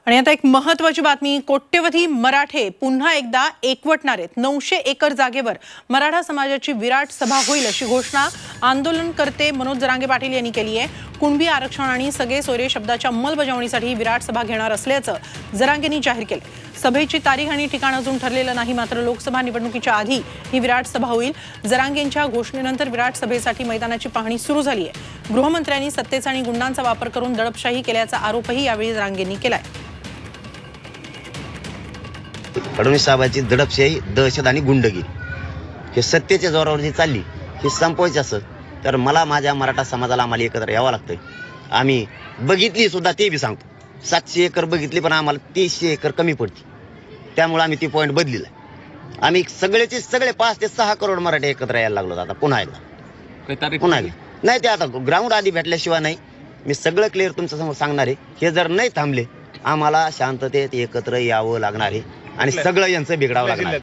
आणि आता एक महत्त्वाची बातमी, कोट्यवधी मराठे पुन्हा एकदा एकवटणार आहेत। 900 एकर जागेवर मराठा समाजाची विराट सभा होईल अशी घोषणा आंदोलनकर्ते मनोज जरांगे पाटील यांनी केली आहे। कुणबी आरक्षण आणि सगळे सोयरे शब्दाच्या अंमलबजावणीसाठी विराट सभा घेणार असल्याचं जरांगेंनी जाहीर केलं। सभेची तारीख आणि ठिकाण अजून ठरलेलं नाही, मात्र लोकसभा निवडणुकीच्या आधी ही विराट सभा होईल। जरांगेंच्या घोषणेनंतर विराट सभेसाठी मैदानाची पाहणी सुरू झाली आहे। गृहमंत्र्यांनी सत्तेचा आणि गुंडांचा वापर करून दडपशाही केल्याचा आरोपही यावेळी जरांगेंनी केलाय। फडणवीस साहेबांची दडपशाही, दहशत आणि गुंडगिरी हे सत्तेच्या जोरावर जी चालली हे संपवायची असं तर मला माझ्या मराठा समाजाला आम्हाला एकत्र यावं लागतंय। आम्ही बघितली सुद्धा, ते बी सांगतो, 700 एकर बघितली पण आम्हाला 300 एकर कमी पडते, त्यामुळे आम्ही ती पॉईंट बदलिला। आम्ही सगळे 5 ते 6 करोड मराठे एकत्र यायला लागलो। आता पुन्हा नाही, ते आता ग्राउंड आधी भेटल्याशिवाय नाही। मी सगळं क्लिअर तुमच्या समोर सांगणार आहे। हे जर नाही थांबले आम्हाला शांततेत एकत्र यावं लागणार आहे आणि सगळं यांचं बिघडावं लागणार आहे।